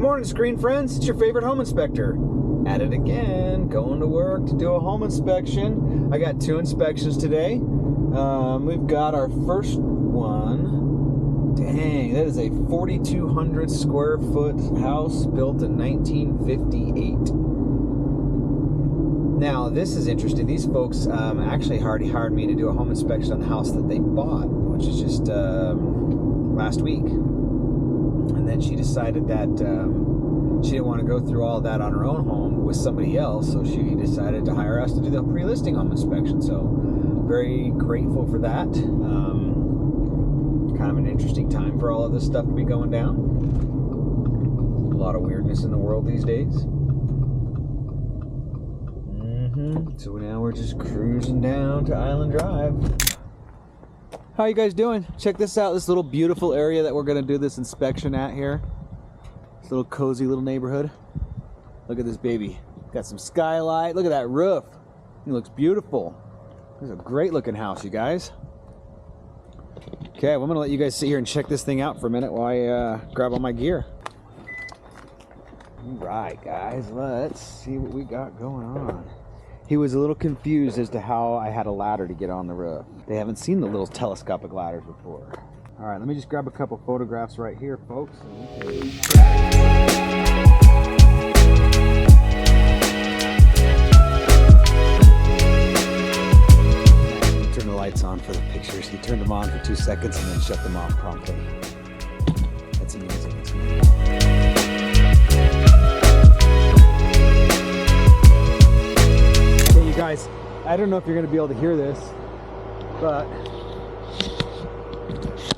morning, screen friends. It's your favorite home inspector. At it again, going to work to do a home inspection. I got 2 inspections today. We've got our first one. Dang, that is a 4,200 square foot house built in 1958. Now, this is interesting. These folks actually already hired me to do a home inspection on the house that they bought, which is just last week. And then she decided that she didn't want to go through all that on her own home with somebody else, so she decided to hire us to do the pre-listing home inspection. So very grateful for that. Kind of an interesting time for all of this stuff to be going down. A lot of weirdness in the world these days. So now we're just cruising down to Island Drive. How you guys doing? Check this out, this little beautiful area that we're gonna do this inspection at here. This little cozy little neighborhood. Look at this baby. Got some skylight. Look at that roof. It looks beautiful. This is a great looking house, you guys. Okay, well, I'm gonna let you guys sit here and check this thing out for a minute while I grab all my gear. All right, guys, let's see what we got going on. He was a little confused as to how I had a ladder to get on the roof. They haven't seen the little telescopic ladders before. All right, let me just grab a couple photographs right here, folks. Turn the lights on for the pictures. He turned them on for 2 seconds and then shut them off promptly. That's amazing. That's amazing. Guys, I don't know if you're going to be able to hear this, but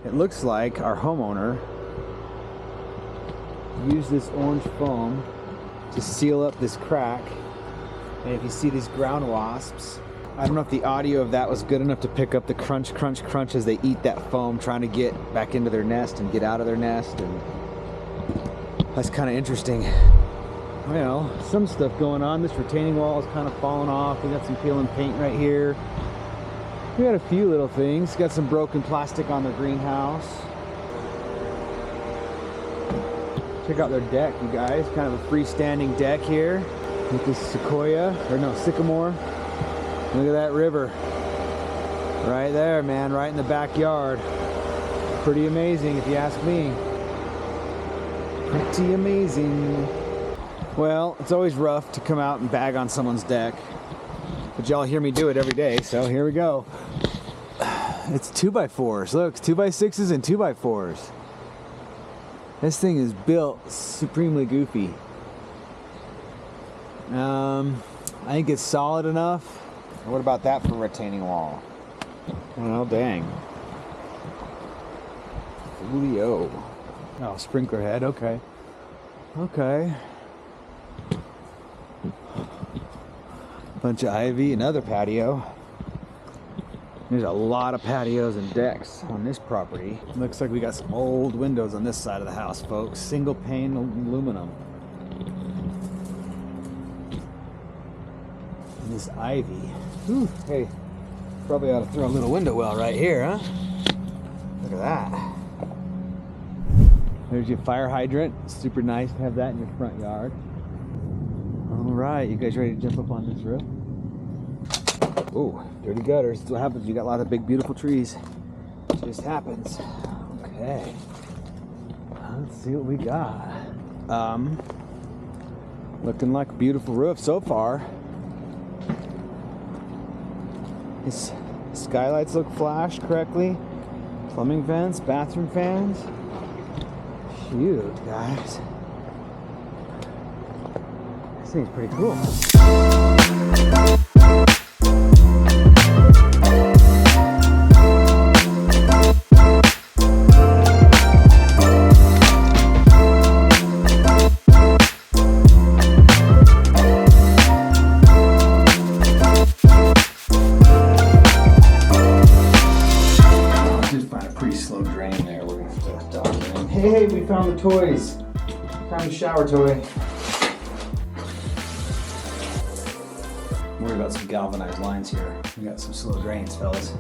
it looks like our homeowner used this orange foam to seal up this crack. And if you see these ground wasps, I don't know if the audio of that was good enough to pick up the crunch, crunch, crunch as they eat that foam, trying to get back into their nest and get out of their nest. And that's kind of interesting. Well, some stuff going on. This retaining wall is kind of falling off. We got some peeling paint right here. We got a few little things. Got some broken plastic on the greenhouse. Check out their deck, you guys. Kind of a freestanding deck here with this sycamore. Look at that river. Right there, man, right in the backyard. Pretty amazing if you ask me. Pretty amazing. Well, it's always rough to come out and bag on someone's deck, but y'all hear me do it every day, so here we go. It's 2x4s. Look, 2x6s and 2x4s. This thing is built supremely goofy. I think it's solid enough. What about that for retaining wall? Well, dang. Julio. Oh, sprinkler head. Okay. Okay. Bunch of ivy, another patio. There's a lot of patios and decks on this property. Looks like we got some old windows on this side of the house, folks. Single pane aluminum. And this ivy. Whew, hey, probably ought to throw a little window well right here, huh? Look at that. There's your fire hydrant. Super nice to have that in your front yard. All right, you guys ready to jump up on this roof? Ooh, dirty gutters. That's what happens. You got a lot of big, beautiful trees. It just happens. Okay. Let's see what we got. Looking like a beautiful roof so far. His skylights look flashed correctly. Plumbing vents, bathroom fans. Shoot, guys. This thing's pretty cool. Hey, we found the toys. Found a shower toy. Worry about some galvanized lines here. We got some slow drains, fellas.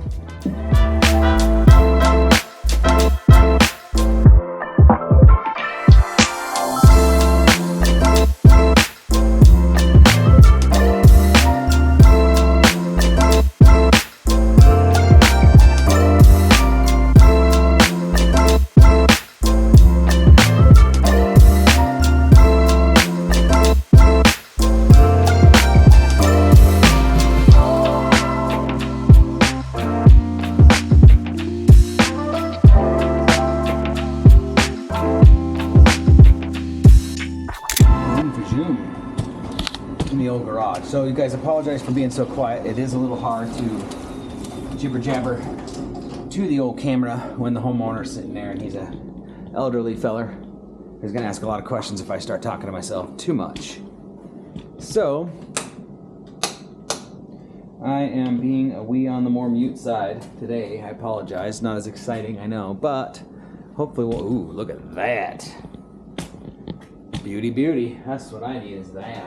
in the old garage. So you guys apologize for being so quiet. It is a little hard to jibber jabber to the old camera when the homeowner's sitting there and he's a elderly feller. He's gonna ask a lot of questions if I start talking to myself too much. So I am being a wee on the more mute side today. I apologize. Not as exciting, I know, but hopefully we'll. Ooh, look at that. Beauty, beauty. That's what I need, is that.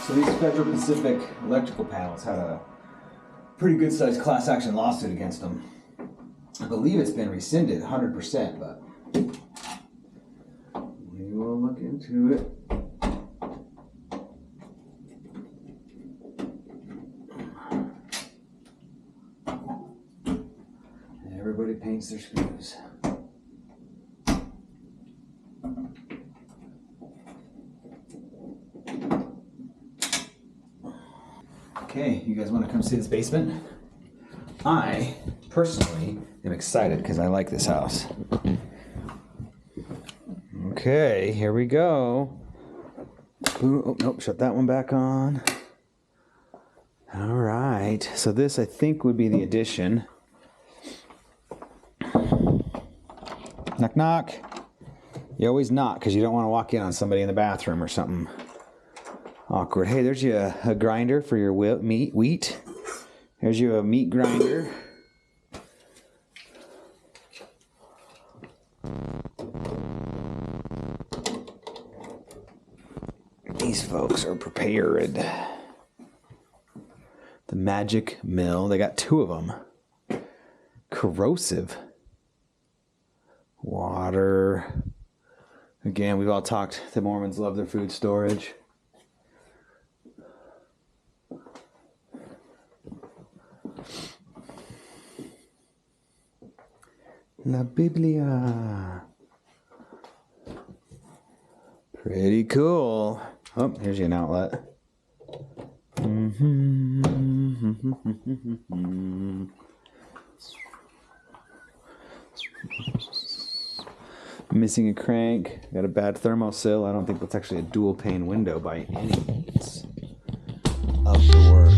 So these Federal Pacific electrical panels had a pretty good sized class action lawsuit against them. I believe it's been rescinded 100%, but we will look into it. Everybody paints their screws. Okay, you guys want to come see this basement? I personally am excited because I like this house. Okay, here we go. Ooh, oh, nope, shut that one back on. All right, so this I think would be the addition. Knock, knock. You always knock because you don't want to walk in on somebody in the bathroom or something awkward. Hey, there's you a grinder for your wheat. There's you a meat grinder. These folks are prepared. The magic mill. They got 2 of them. Corrosive. Water. Again, we've all talked. The Mormons love their food storage. La Biblia. Pretty cool. Oh, here's you an outlet. Missing a crank. Got a bad thermosil. I don't think that's actually a dual pane window by any means of the word.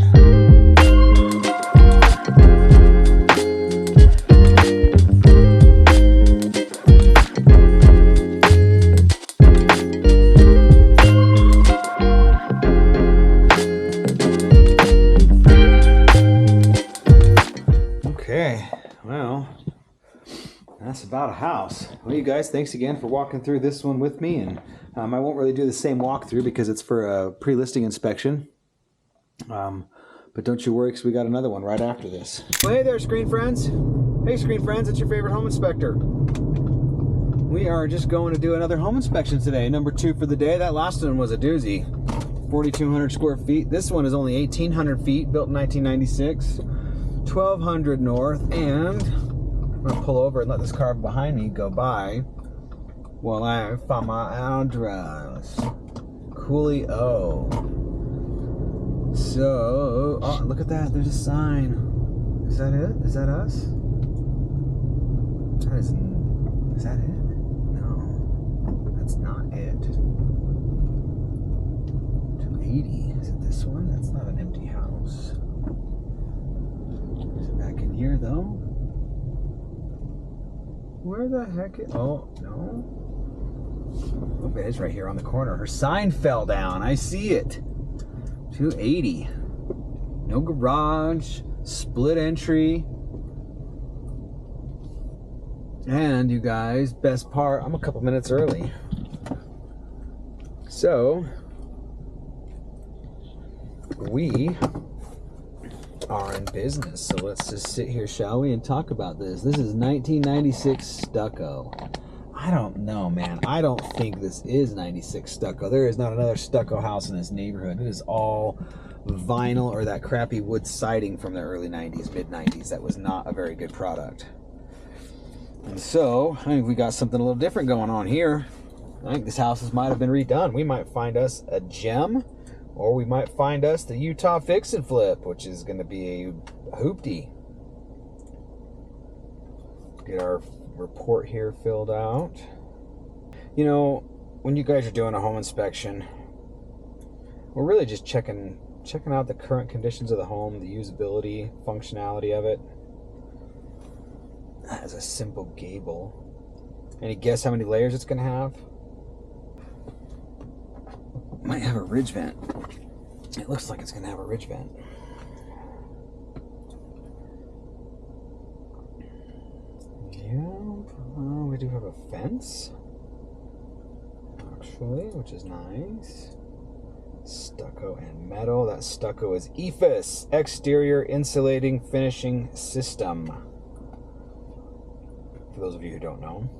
Well, that's about a house. Well, you guys, thanks again for walking through this one with me. And I won't really do the same walkthrough because it's for a pre-listing inspection. But don't you worry, because we got another one right after this. Well, hey there, screen friends. Hey, screen friends, it's your favorite home inspector. We are just going to do another home inspection today. Number 2 for the day. That last one was a doozy. 4,200 square feet. This one is only 1,800 feet, built in 1996. 1,200 north, and I'm gonna pull over and let this car behind me go by while I find my address. Coolio. So, oh, look at that. There's a sign. Is that it? Is that us? Is that it? No, that's not it. 280. Is it this one? That's not an empty house. Is it back in here though? Where the heck is... Oh, no. Oh, it is right here on the corner. Her sign fell down. I see it. 280. No garage. Split entry. And you guys, best part, I'm a couple minutes early. So, we are in business. So let's just sit here, shall we, and talk about this. This is 1996 stucco. I don't know, man. I don't think this is 96 stucco. There is not another stucco house in this neighborhood. It is all vinyl or that crappy wood siding from the early 90s, mid 90s. That was not a very good product. And so, I think we got something a little different going on here. I think this house might have been redone. We might find us a gem Or we might find us the Utah Fix and Flip, which is going to be a hoopty. Get our report here filled out. You know, when you guys are doing a home inspection, we're really just checking out the current conditions of the home, the usability, functionality of it. That is a simple gable. Any guess how many layers it's going to have? Might have a ridge vent. It looks like it's going to have a ridge vent. Yeah, we do have a fence, actually, which is nice. Stucco and metal. That stucco is EIFS, Exterior Insulating Finishing System. For those of you who don't know.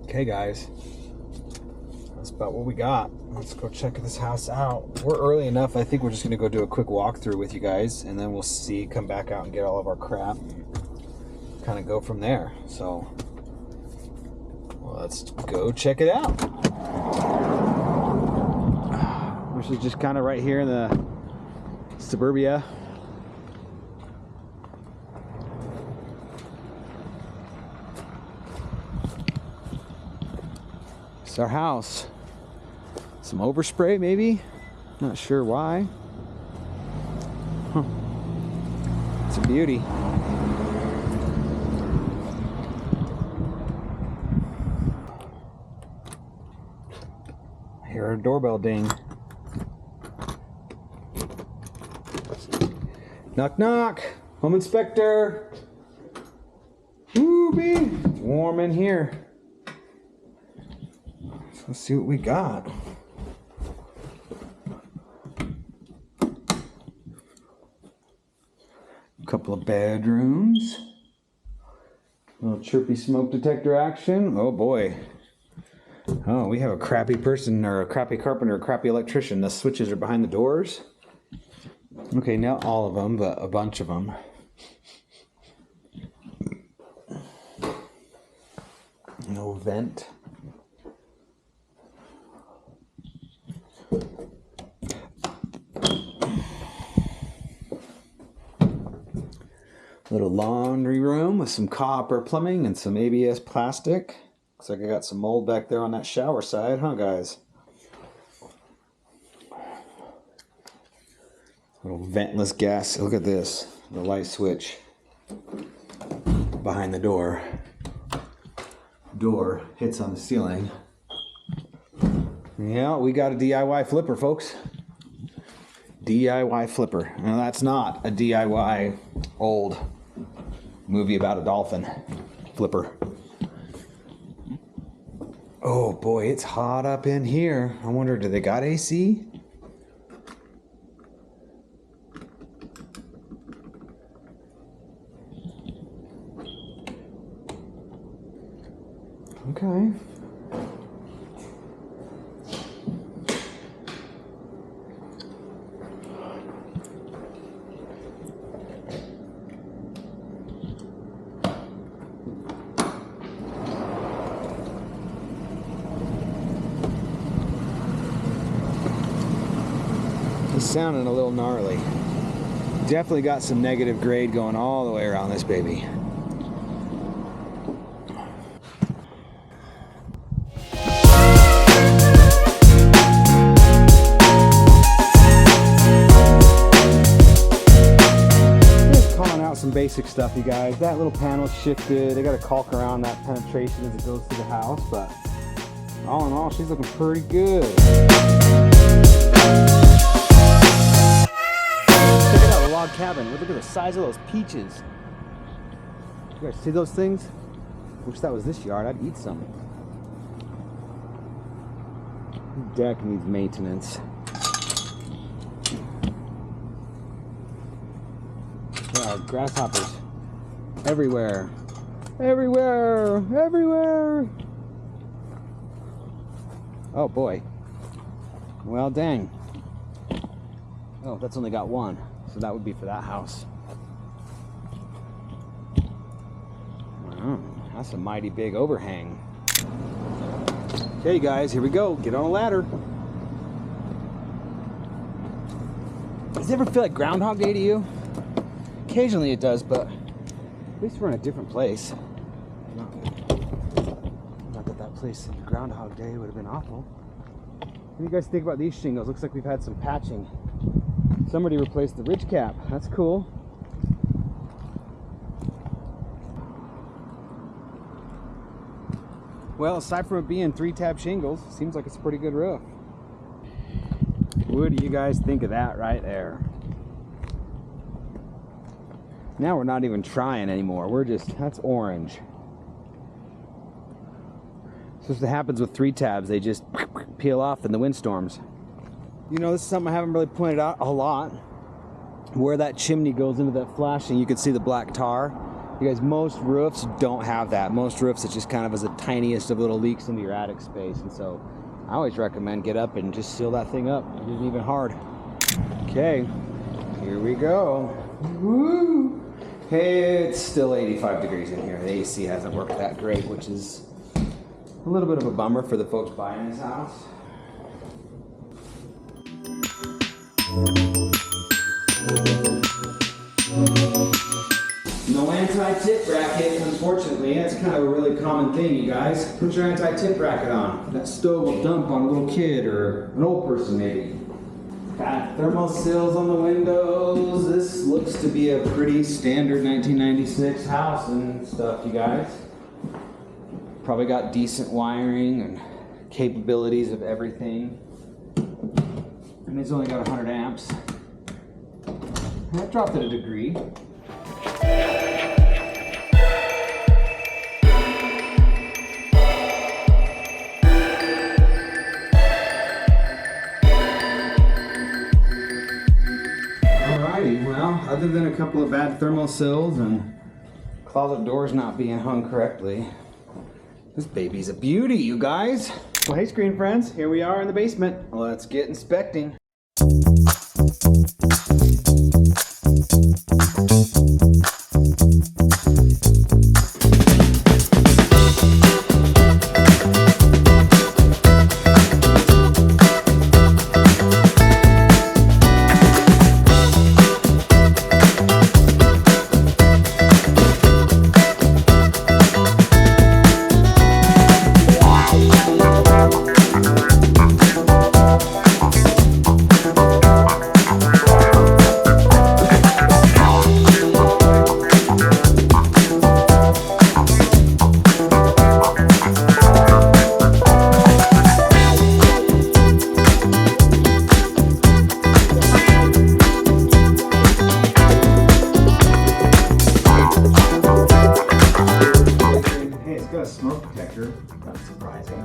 Okay, guys. That's about what we got. Let's go check this house out. We're early enough. I think we're just going to go do a quick walkthrough with you guys, and then we'll come back out and get all of our crap and kind of go from there. So, well, let's go check it out. Which is just kind of right here in the suburbia. It's our house. Some overspray maybe? Not sure why. Huh. It's a beauty. I hear a doorbell ding. Knock knock. Home inspector. Woo-bee. It's warm in here. Let's see what we got. A couple of bedrooms. A little chirpy smoke detector action. Oh boy. Oh, we have a crappy person, or a crappy carpenter, a crappy electrician. The switches are behind the doors. Okay, not all of them, but a bunch of them. No vent. Little laundry room with some copper plumbing and some ABS plastic. Looks like I got some mold back there on that shower side, huh, guys? Little ventless gas. Look at this. The light switch behind the door. Door hits on the ceiling. Yeah, we got a DIY flipper, folks. DIY flipper. Now that's not a DIY old movie about a dolphin flipper. Oh boy, it's hot up in here. I wonder, do they got AC? Okay. It's sounding a little gnarly. Definitely got some negative grade going all the way around this baby. Some basic stuff, you guys. That little panel shifted. They got a caulk around that penetration as it goes through the house, but all in all, she's looking pretty good. Check it out, the log cabin. Look at the size of those peaches. You guys see those things? Wish that was this yard. I'd eat some. The deck needs maintenance. There are grasshoppers everywhere. Everywhere! Everywhere! Oh boy. Well, dang. Oh, that's only got one. So that would be for that house. Wow, that's a mighty big overhang. Okay, guys, here we go. Get on a ladder. Does it ever feel like Groundhog Day to you? Occasionally it does, but at least we're in a different place. Not that that place in Groundhog Day would have been awful. What do you guys think about these shingles? Looks like we've had some patching. Somebody replaced the ridge cap. That's cool. Well, aside from it being 3-tab shingles, seems like it's a pretty good roof. What do you guys think of that right there? Now we're not even trying anymore. We're just, that's orange. So what happens with 3-tabs, they just peel off in the windstorms. You know, this is something I haven't really pointed out a lot. Where that chimney goes into that flashing, you can see the black tar. You guys, most roofs don't have that. Most roofs, it just kind of is the tiniest of little leaks into your attic space. And so I always recommend get up and just seal that thing up. It isn't even hard. Okay, here we go. Woo! Hey, it's still 85 degrees in here. The AC hasn't worked that great, which is a little bit of a bummer for the folks buying this house. No anti-tip bracket, unfortunately. That's kind of a really common thing, you guys. Put your anti-tip bracket on. That stove will dump on a little kid or an old person maybe. Got thermal sills on the windows. This looks to be a pretty standard 1996 house and stuff, you guys. Probably got decent wiring and capabilities of everything. And it's only got 100 amps. That dropped it a degree. Alrighty, well, other than a couple of bad thermal sills and closet doors not being hung correctly, this baby's a beauty, you guys. Well, hey screen friends, here we are in the basement. Let's get inspecting. Smoke detector, that's surprising.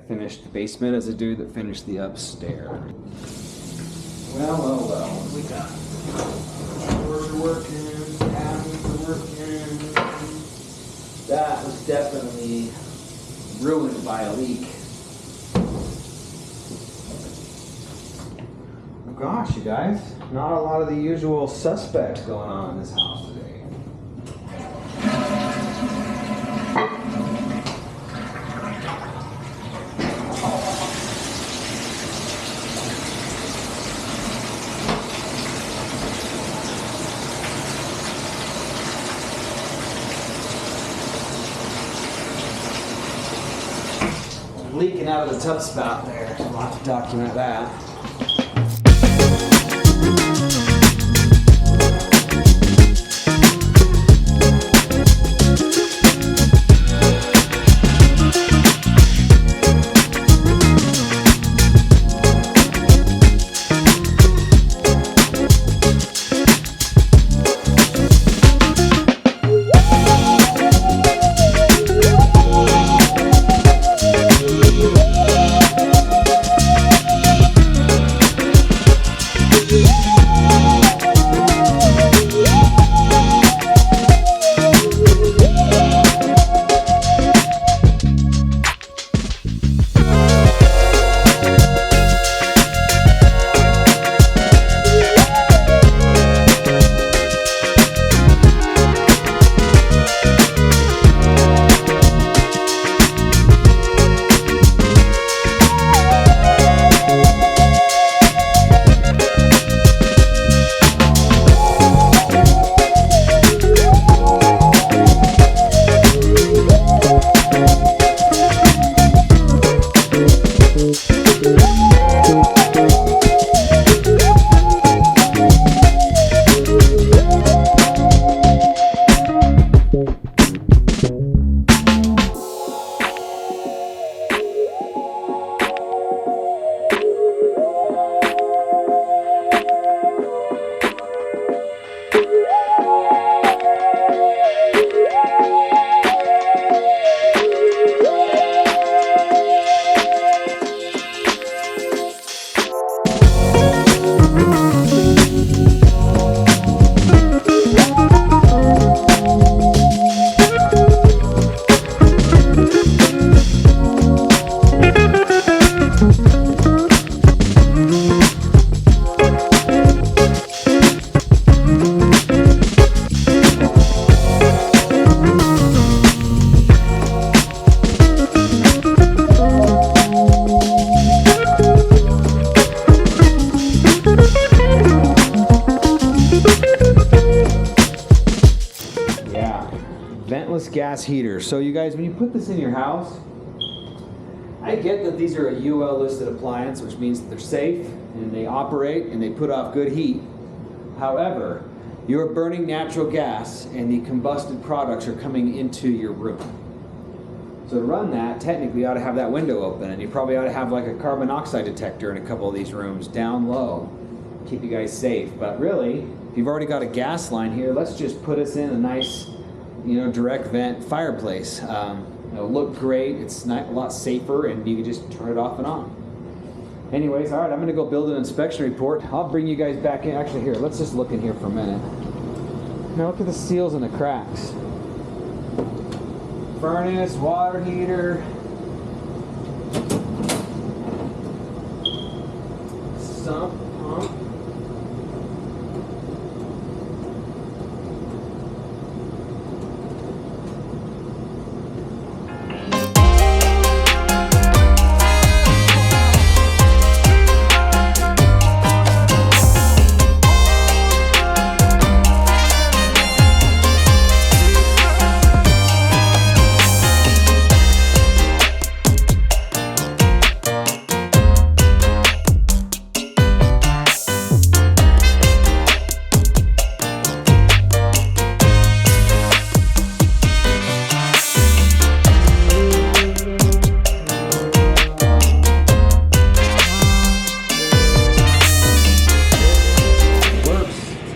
Finished the basement as a dude that finished the upstairs. Well, what do we got? Doors are working, cabinets are working. That was definitely ruined by a leak. Oh gosh, you guys, not a lot of the usual suspects going on in this house today. Leaking out of the tub spout there. I'll have to document that. Ventless gas heater. So you guys, when you put this in your house, I get that these are a UL listed appliance, which means that they're safe and they operate and they put off good heat. However, you're burning natural gas and the combusted products are coming into your room. So to run that, technically you ought to have that window open, and you probably ought to have like a carbon monoxide detector in a couple of these rooms down low. Keep you guys safe. But really, if you've already got a gas line here, let's just put us in a nice, direct vent fireplace. It'll look great, it's a lot safer, and you can just turn it off and on. Anyways, all right, I'm gonna go build an inspection report. I'll bring you guys back in. Actually, here, let's just look in here for a minute. Now look at the seals and the cracks. Furnace, water heater, sump, pump.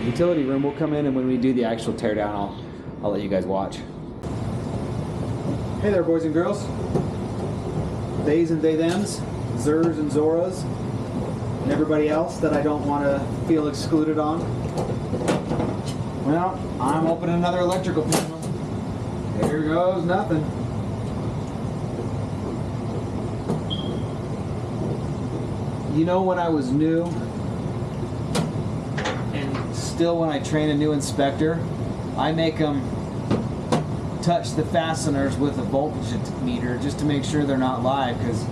Utility room. We'll come in, and when we do the actual teardown, I'll let you guys watch. Hey there, boys and girls. Theys and they thems, Zers and Zoras, and everybody else that I don't want to feel excluded on. Well, I'm opening another electrical panel. Here goes nothing. When I was new, still when I train a new inspector, I make them touch the fasteners with a voltage meter just to make sure they're not live, because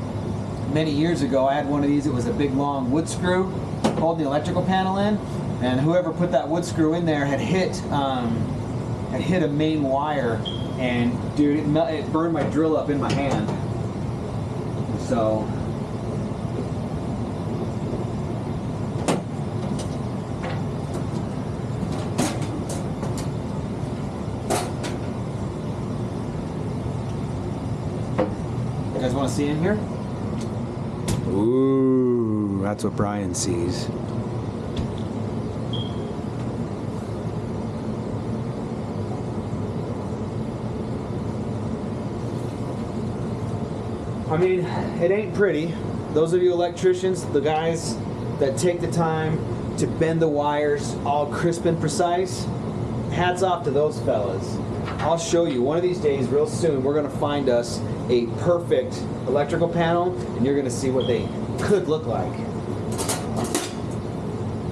many years ago I had one of these. It was a big long wood screw holding the electrical panel in, and whoever put that wood screw in there had hit a main wire, and dude, it burned my drill up in my hand. So you guys want to see in here? Ooh, that's what Brian sees. I mean, it ain't pretty. Those of you electricians, the guys that take the time to bend the wires all crisp and precise, hats off to those fellas. I'll show you one of these days, real soon, we're going to find us a perfect electrical panel, and you're going to see what they could look like.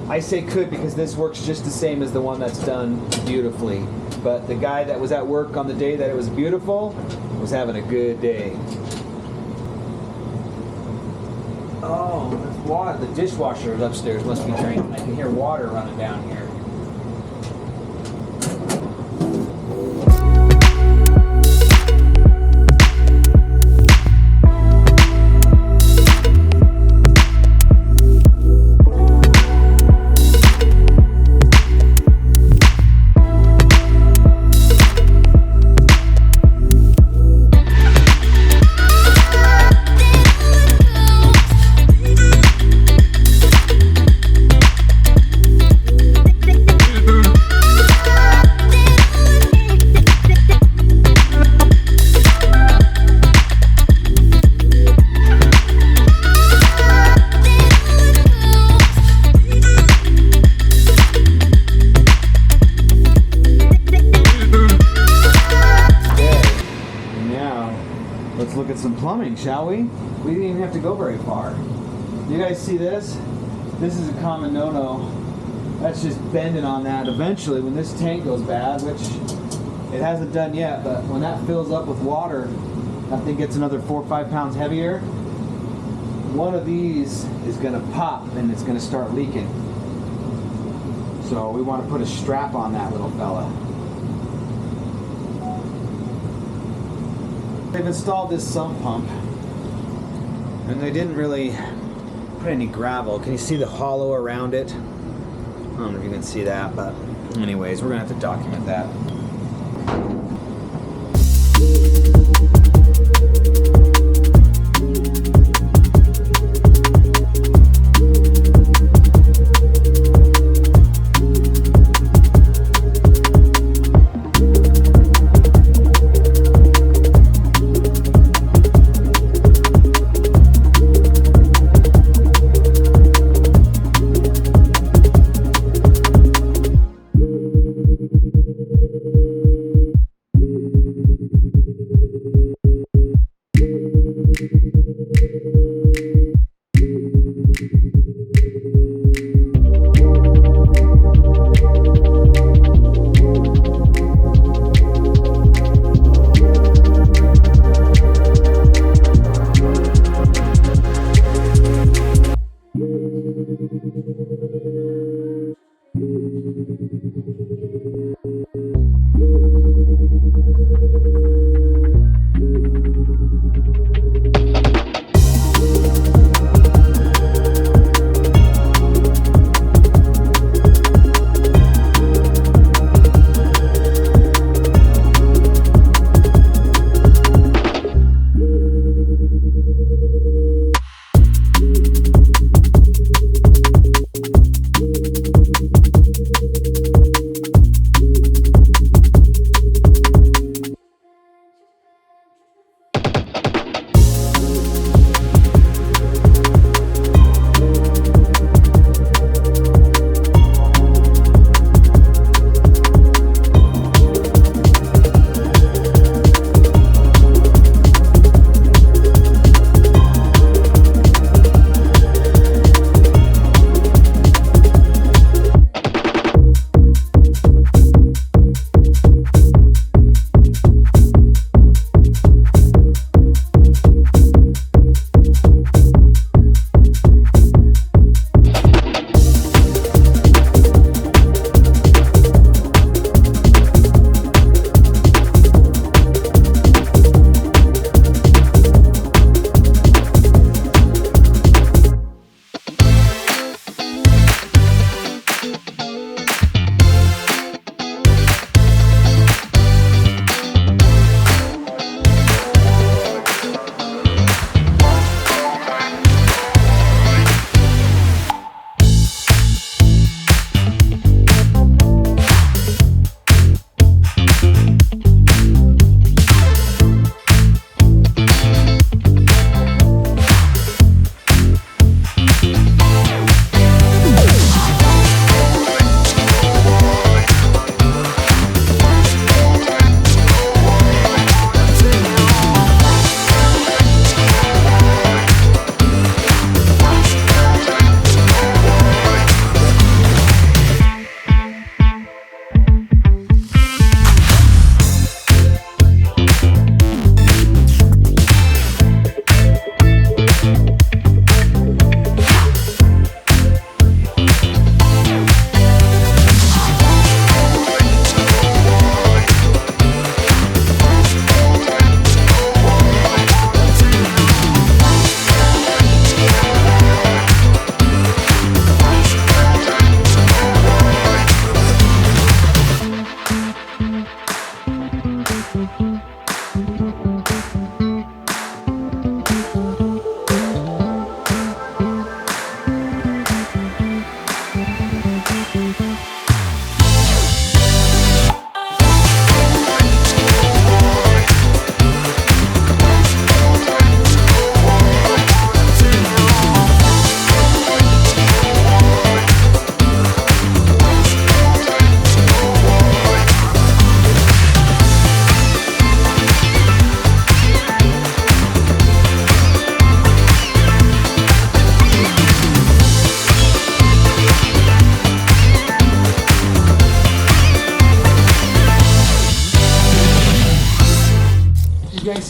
I say could because this works just the same as the one that's done beautifully. But the guy that was at work on the day that it was beautiful was having a good day. Oh, there's water. The dishwasher upstairs must be draining. I can hear water running down here. Let's look at some plumbing, shall we? We didn't even have to go very far. You guys see this? This is a common no-no. That's just bending on that. Eventually, when this tank goes bad, which it hasn't done yet, but when that fills up with water, that thing gets another 4 or 5 pounds heavier. One of these is going to pop and it's going to start leaking. So we want to put a strap on that little fella. They've installed this sump pump, and they didn't really put any gravel. Can you see the hollow around it? I don't know if you can see that, but anyways, we're gonna have to document that.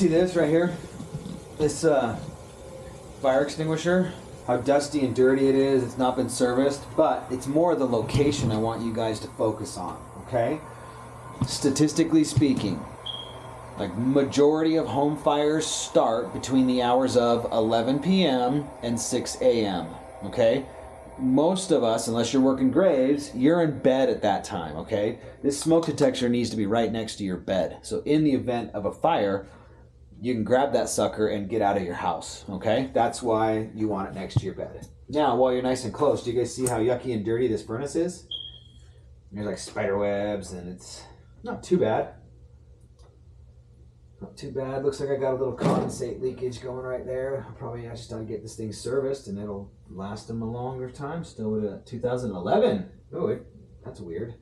see this right here? This fire extinguisher, how dusty and dirty it is. It's not been serviced, but it's more the location I want you guys to focus on, okay? Statistically speaking, Like, majority of home fires start between the hours of 11 p.m. and 6 a.m., okay? Most of us, unless you're working graves, you're in bed at that time, okay? This smoke detector needs to be right next to your bed. So in the event of a fire, you can grab that sucker and get out of your house, okay? That's why you want it next to your bed. Now, while you're nice and close, do you guys see how yucky and dirty this furnace is? There's like spider webs, and it's not too bad. Not too bad. Looks like I got a little condensate leakage going right there. I just gotta get this thing serviced, and it'll last them a longer time. Still with a 2011. Oh, that's weird.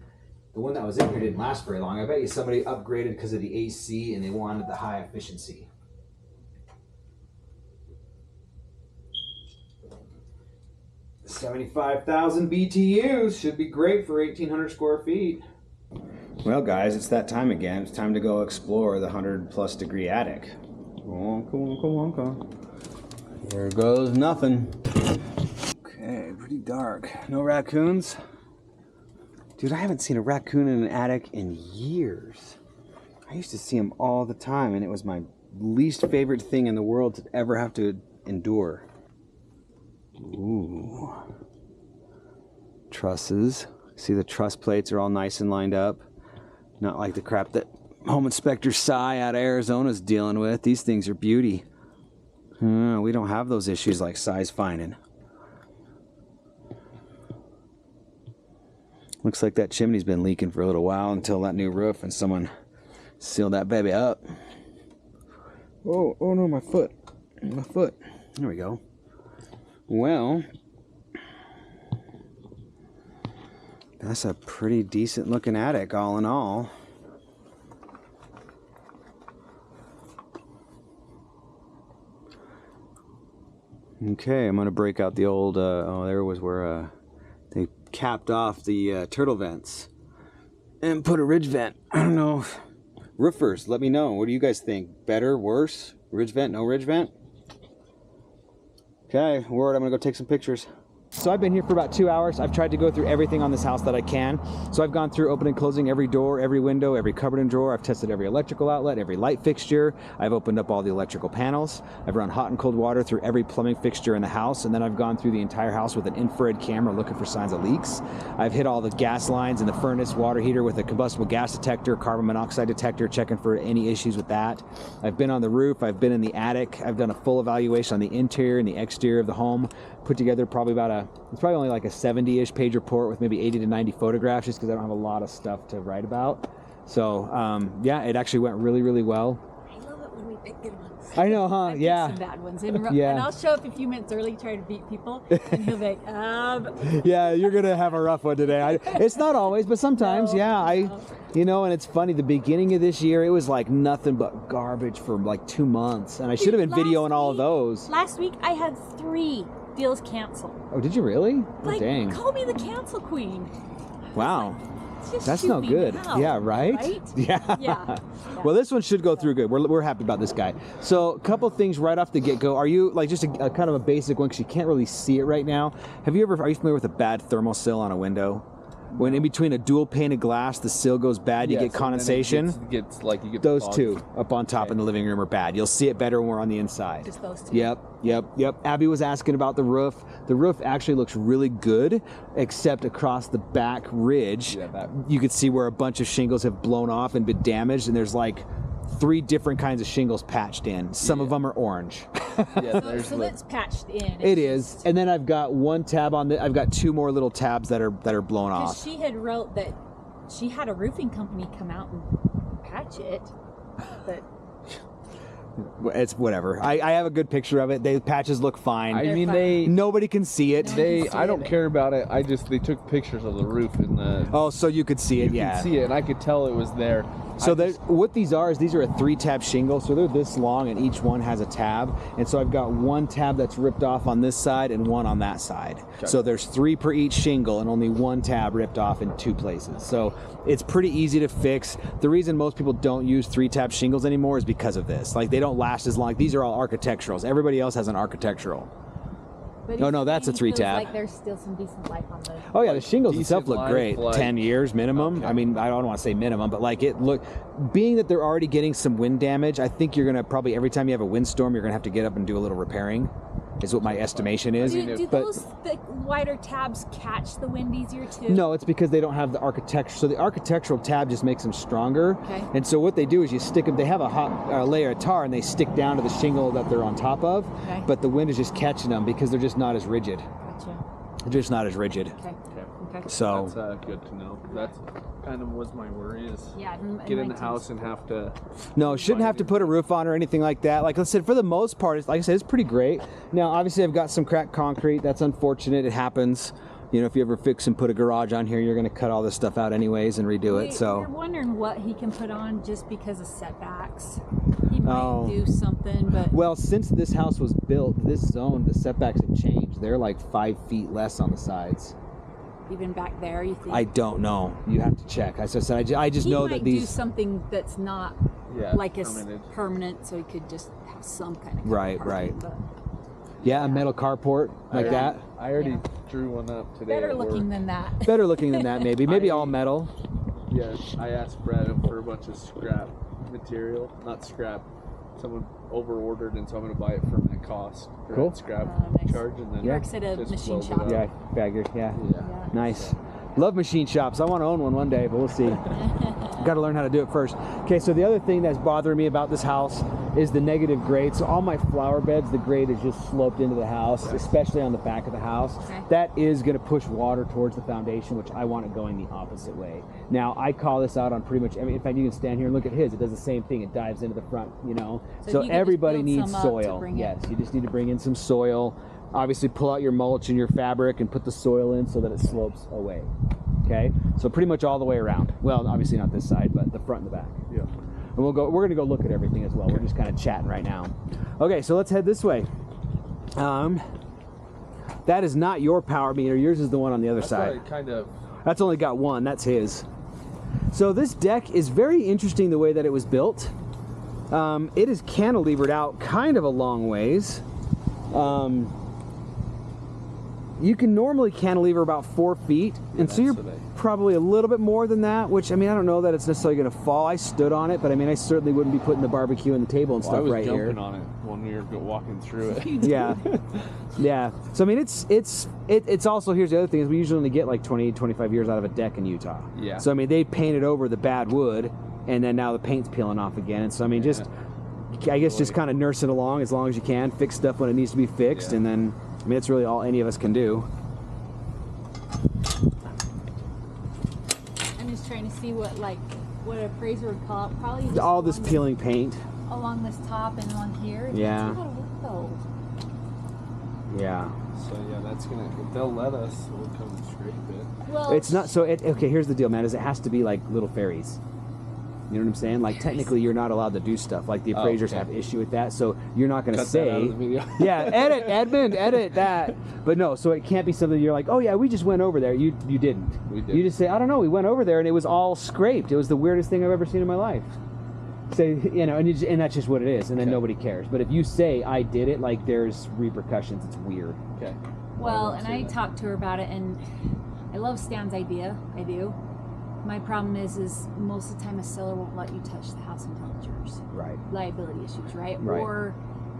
The one that was in here didn't last very long. I bet you somebody upgraded because of the AC, and they wanted the high efficiency. $75,000 BTUs should be great for 1,800 square feet. Well, guys, it's that time again. It's time to go explore the 100+ degree attic. Come on. Here goes nothing. Okay, pretty dark. No raccoons? Dude, I haven't seen a raccoon in an attic in years. I used to see them all the time, and it was my least favorite thing in the world to ever have to endure. Ooh. Trusses. See, the truss plates are all nice and lined up. Not like the crap that Home Inspector Cy out of Arizona is dealing with. These things are beauty. We don't have those issues like Cy's finding. Looks like that chimney's been leaking for a little while until that new roof and someone sealed that baby up. Oh no, my foot. My foot. There we go. Well, that's a pretty decent looking attic all in all. Okay, I'm gonna break out the old, there was where they capped off the turtle vents and put a ridge vent. I don't know. Roofers, let me know. What do you guys think? Better, worse? Ridge vent, no ridge vent? Okay, word, I'm gonna go take some pictures. So I've been here for about 2 hours. I've tried to go through everything on this house that I can. So I've gone through opening and closing every door, every window, every cupboard and drawer. I've tested every electrical outlet, every light fixture. I've opened up all the electrical panels. I've run hot and cold water through every plumbing fixture in the house. And then I've gone through the entire house with an infrared camera looking for signs of leaks. I've hit all the gas lines in the furnace, water heater with a combustible gas detector, carbon monoxide detector, checking for any issues with that. I've been on the roof. I've been in the attic. I've done a full evaluation on the interior and the exterior of the home. Put together probably it's probably only like a 70-ish page report with maybe 80 to 90 photographs, just because I don't have a lot of stuff to write about. So yeah, it actually went really, really well. I love it when we pick good ones. I know, huh? I've Yeah. some bad ones. And I'll show up a few minutes early, try to beat people, and he'll be like, Yeah, you're gonna have a rough one today. It's not always, but sometimes, you know, and it's funny, the beginning of this year, it was like nothing but garbage for like 2 months, and I should have been videoing all of those. Last week, I had 3 deals canceled. Oh, did you really? Oh, like, dang. Call me the cancel queen. Wow. Just That's shoot no me good. now, Yeah, right? Yeah. Yeah. Well, this one should go through good. We're happy about this guy. So, a couple things right off the get-go. Are you, like, just a kind of a basic one, because you can't really see it right now. Are you familiar with a bad thermal sill on a window? When in between a dual pane of glass, the sill goes bad, you get condensation. You get those fog. two up on top in the living room are bad. You'll see it better when we're on the inside. Just those two. Yep. Abby was asking about the roof. The roof actually looks really good, except across the back ridge, you can see where a bunch of shingles have blown off and been damaged, and there's like 3 different kinds of shingles patched in. Some of them are orange. So that's patched in. It is. And then I've got one tab on I've got 2 more little tabs that are blown off. She had wrote that she had a roofing company come out and patch it, but it's whatever. I have a good picture of it. The patches look fine. I mean, nobody can see it. I don't care about it. They took pictures of the roof and the. Oh, so you could see it. You could see it, and I could tell it was there. So what these are a 3-tab shingle. So they're this long, and each one has a tab. And so I've got 1 tab that's ripped off on this side and 1 on that side. Okay. So there's 3 per each shingle, and only 1 tab ripped off in 2 places. So it's pretty easy to fix. The reason most people don't use 3-tab shingles anymore is because of this. Like, they don't last as long. These are all architecturals. Everybody else has an architectural. But Oh, no, that's a it 3 feels tab. Like there's still some decent life on those. Oh yeah, the shingles itself decent look great. life, like- 10 years minimum. Okay. I mean, I don't want to say minimum, but like being that they're already getting some wind damage, I think you're gonna probably every time you have a windstorm, you're gonna have to get up and do a little repairing. Is what my estimation is. Do But those thick, wider tabs catch the wind easier too? no, it's because they don't have the architecture. So the architectural tab just makes them stronger. Okay. And so what they do is you stick them. They have a hot layer of tar, and they stick down to the shingle that they're on top of. Okay. But the wind is just catching them because they're just not as rigid. Gotcha. They're just not as rigid. Okay. Okay. So That's good to know. That's kind of was my worry is Yeah. get in the house and have to. no, shouldn't have to put a roof on or anything like that. Like I said, for the most part, like I said, it's pretty great. Now, obviously, I've got some cracked concrete. That's unfortunate. It happens. You know, if you ever fix and put a garage on here, you're going to cut all this stuff out anyways and redo it. So we're wondering what he can put on just because of setbacks. He might Oh. do something, but well, since this house was built, this zone, the setbacks have changed. They're like 5 feet less on the sides. even back there, you think? I don't know. You have to check. As I said, I just he know might that do these. something that's not Yeah, like as permanent. permanent, so he could just have some kind of Right, parking, right. but Yeah, a metal carport like Yeah. that. I already Yeah. drew one up today. better at looking work. than that. Better looking than that, maybe. Maybe I- all metal. Yeah, I asked Brad for a bunch of scrap material, not scrap. Someone over ordered, and so I'm going to buy it for my cost. For Cool. that scrap Nice. charge, and then He works at a just machine weld it shop. up. Yeah, I figured. Yeah. Yeah. Nice. Love machine shops. I want to own one day, but we'll see. Got to learn how to do it first. Okay, so the other thing that's bothering me about this house is the negative grade. So all my flower beds, the grade is just sloped into the house, especially on the back of the house. Okay. That is going to push water towards the foundation, which I want it going the opposite way. Now, I call this out on pretty much every. In fact, you can stand here and look at his. It does the same thing. It dives into the front, you know. So So you could just everybody build needs some up to soil. bring it- Yes, you just need to bring in some soil. Obviously, pull out your mulch and your fabric and put the soil in so that it slopes away. Okay, so pretty much all the way around. Well, obviously not this side, but the front and the back. Yeah. And we're going to go look at everything as well. We're just kind of chatting right now. Okay, so let's head this way. That is not your power meter. Yours is the one on the other That's side. why I kind of. That's only got one. That's his. So this deck is very interesting the way that it was built. It is cantilevered out kind of a long ways. You can normally cantilever about 4 feet, and so you're that's what probably a little bit more than that, which, I mean, I don't know that it's necessarily going to fall. I stood on it, but I mean, I certainly wouldn't be putting the barbecue and the table and Well, I stuff was right jumping here. on it when we were walking through it. Yeah. Yeah. So I mean, it's also, here's the other thing, is we usually only get like 20, 25 years out of a deck in Utah. Yeah. So I mean, they painted over the bad wood, and then now the paint's peeling off again. And so I mean, just, I guess just kind of nurse it along as long as you can, fix stuff when it needs to be fixed, Yeah. and then, I mean, that's really all any of us can do. I'm just trying to see what an appraiser would call it. Probably just All this along peeling paint. along this top and along here. Yeah. That's a lot of work though. Yeah. So yeah, that's gonna. If they'll let us, we'll come and scrape it. Well, It's not, so okay, here's the deal, man, is it has to be like little fairies. You know what I'm saying? Like, technically, you're not allowed to do stuff. Like, the Oh, appraisers okay. have issue with that, so you're not going to Cut that out say, of the video. yeah, edit, Edmund, edit that. But no, so it can't be something you're like, oh yeah, we just went over there. You didn't. We did. You just say, I don't know, we went over there and it was all scraped. It was the weirdest thing I've ever seen in my life. Say, you know, and that's just what it is, and then Okay. nobody cares. But if you say I did it, like, there's repercussions. It's weird. Okay. well, won't and say I that. talked to her about it, and I love Stan's idea. I do. My problem is most of the time a seller won't let you touch the house until it's yours. Right. Liability issues, right? Right. Or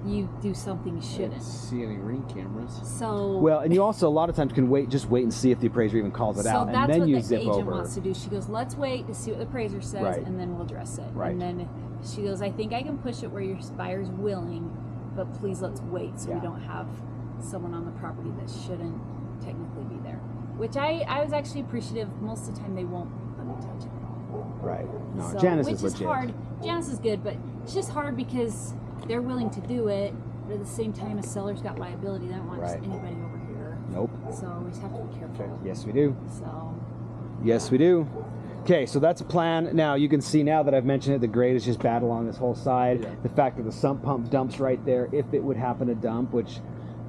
you do something you I didn't shouldn't. see any ring cameras. So Well, and you also a lot of times can just wait and see if the appraiser even calls it so out, that's and then what you the zip agent over. wants to do. She goes, let's wait to see what the appraiser says, Right. and then we'll address it. Right. And then she goes, I think I can push it where your buyer's willing, but please let's wait so Yeah. we don't have someone on the property that shouldn't technically be there. Which I was actually appreciative. Most of the time they won't let me touch it. Right. No, So, Janice which is legit. hard. Janice is good, but it's just hard because they're willing to do it, but at the same time, a seller's got liability. They don't want just Right. anybody over here. Nope. So we just have to be careful. Yes, we do. So Yes, we do. Okay, so that's a plan. Now, you can see now that I've mentioned it, the grade is just bad along this whole side. Yeah. The fact that the sump pump dumps right there, if it would happen to dump, which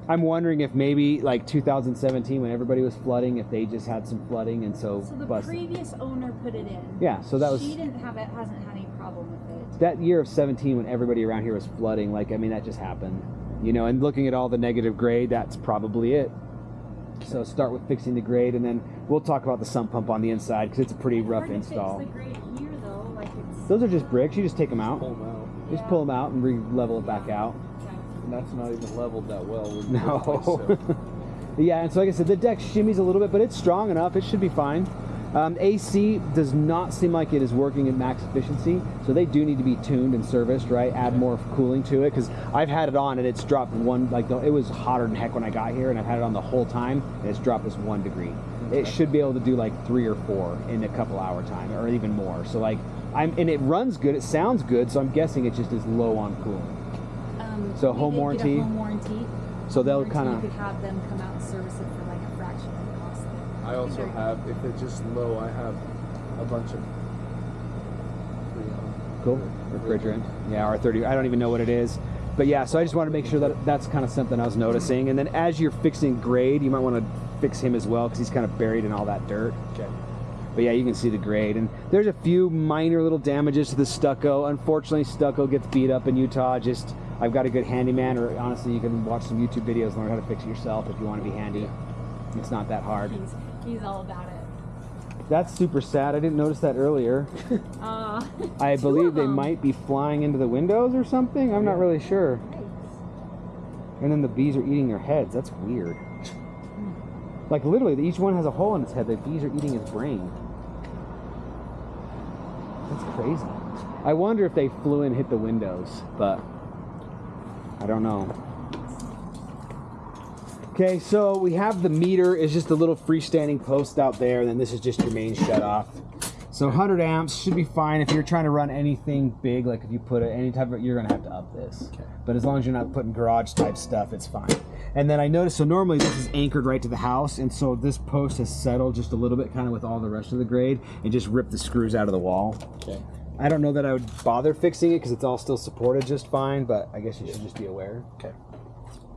I'm wondering if maybe like 2017 when everybody was flooding, if they just had some flooding and so the busted. previous owner put it in. Yeah, so that was She didn't have it. Hasn't had any problem with it. that year of 17 when everybody around here was flooding. Like, I mean, that just happened. you know, and looking at all the negative grade, that's probably it. So start with fixing the grade, and then we'll talk about the sump pump on the inside because it's a pretty rough install. Fix the grade here, though, like it's... Those are just bricks. You just take them out. Pull them out. Just pull them out and re-level it back out. And that's not even leveled that well. No. Yeah, and so like I said, the deck shimmies a little bit, but it's strong enough. It should be fine. AC does not seem like it is working at max efficiency, so they do need to be tuned and serviced, right? Add more cooling to it, because I've had it on and it's dropped one, like it was hotter than heck when I got here, and I've had it on the whole time, and it's dropped this 1 degree. It should be able to do like 3 or 4 in a couple hour time, or even more. So like, and it runs good, it sounds good, so I'm guessing it just is low on cooling. So home warranty. Home warranty. So they'll kind You of. could have them come out and service it for like a fraction of the cost. I also have, if it's just low, I have a bunch of Cool. Refrigerant. Yeah, R30. I don't even know what it is. But yeah, so I just want to make sure that that's kind of something I was noticing. And then as you're fixing grade, you might want to fix him as well because he's kind of buried in all that dirt. Okay. But yeah, you can see the grade. And there's a few minor little damages to the stucco. Unfortunately, stucco gets beat up in Utah. Just, I've got a good handyman, or honestly, you can watch some YouTube videos and learn how to fix it yourself if you want to be handy. It's not that hard. He's all about it. That's super sad. I didn't notice that earlier. I believe they might be flying into the windows or something. I'm not really sure. Nice. And then the bees are eating their heads. That's weird. Like literally, each one has a hole in its head. The bees are eating his brain. That's crazy. I wonder if they flew and hit the windows, but I don't know. Okay, so we have the meter is just a little freestanding post out there, and then this is just your main shutoff. So 100 amps should be fine if you're trying to run anything big, like if you put it any type of, you're gonna have to up this. Okay. But as long as you're not putting garage type stuff, it's fine. And then I noticed, so normally this is anchored right to the house, and so this post has settled just a little bit kind of with all the rest of the grade and just ripped the screws out of the wall. Okay. I don't know that I would bother fixing it because it's all still supported just fine, but I guess you should just be aware. Okay.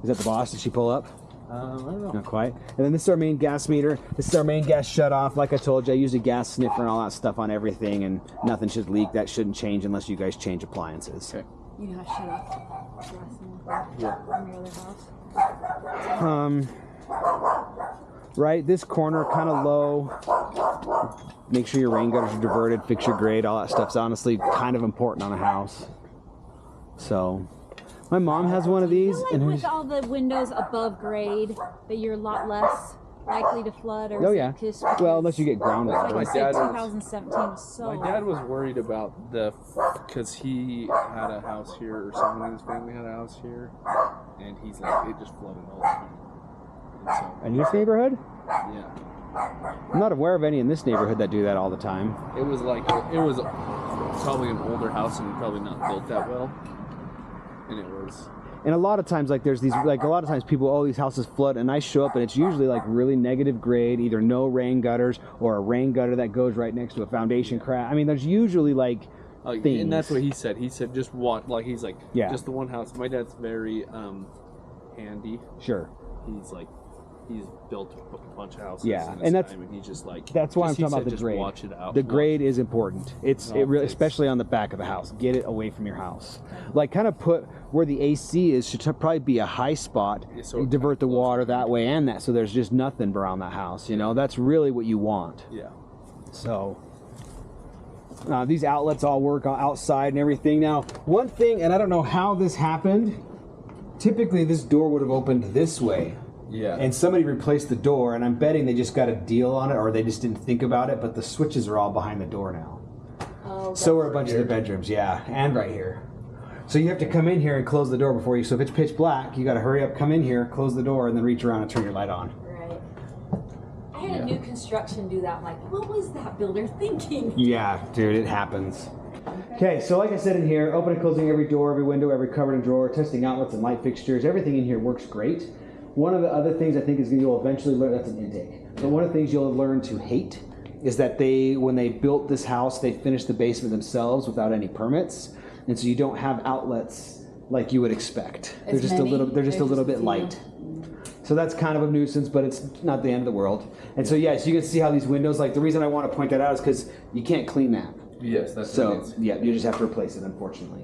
Is that the boss? Did she pull up? I don't know. Not quite. And then this is our main gas meter. This is our main gas shutoff. Like I told you, I use a gas sniffer and all that stuff on everything, and nothing should leak. That shouldn't change unless you guys change appliances. Okay. You know how to shut off from your other house? Right, this corner kind of low. Make sure your rain gutters are diverted, fix your grade, all that stuff's honestly kind of important on a house. So, my mom has one of these. I feel like with all the windows above grade, that you're a lot less likely to flood or well, unless you get groundwater. Like I said, 2017 was so. My dad was worried about because he had a house here, or someone in his family had a house here, and he's like, it just flooded all the time. In this neighborhood? Yeah. I'm not aware of any in this neighborhood that do that all the time. It was probably an older house and probably not built that well. And it was. And a lot of times, like, there's these, like, a lot of times people, oh, these houses flood, and I show up and it's usually like really negative grade, either no rain gutters or a rain gutter that goes right next to a foundation crack. I mean, there's usually like things. And that's what he said. He said just one, like, he's like, just the one house. My dad's very handy. Sure. He's built a bunch of houses. Yeah, in and his time, and he just like. That's why I'm talking about the grade. Watch it out. The grade is important. Really, especially on the back of the house. Get it away from your house. Like, kind of put where the AC is should probably be a high spot. So and divert the water that way and that, so there's just nothing around that house. You know, that's really what you want. Yeah. So. These outlets all work outside and everything. Now, one thing, and I don't know how this happened. Typically, this door would have opened this way. Yeah. And somebody replaced the door, and I'm betting they just got a deal on it, or they just didn't think about it, but the switches are all behind the door now. Oh, so are a bunch of the bedrooms, and right here. So you have to come in here and close the door before you, so if it's pitch black, you got to hurry up, come in here, close the door, and then reach around and turn your light on. Right. I had a new construction do that. I'm like, what was that builder thinking? Yeah, dude, it happens. Okay, so like I said in here, open and closing every door, every window, every cupboard and drawer, testing outlets and light fixtures, everything in here works great. One of the other things I think is you'll eventually learn, that's an intake, but one of the things you'll learn to hate is that when they built this house, they finished the basement themselves without any permits, and so you don't have outlets like you would expect. They're just a little bit light. So that's kind of a nuisance, but it's not the end of the world. And so yes, you can see how these windows, like the reason I want to point that out is because you can't clean that. Yes, that's so. Yeah, you just have to replace it, unfortunately.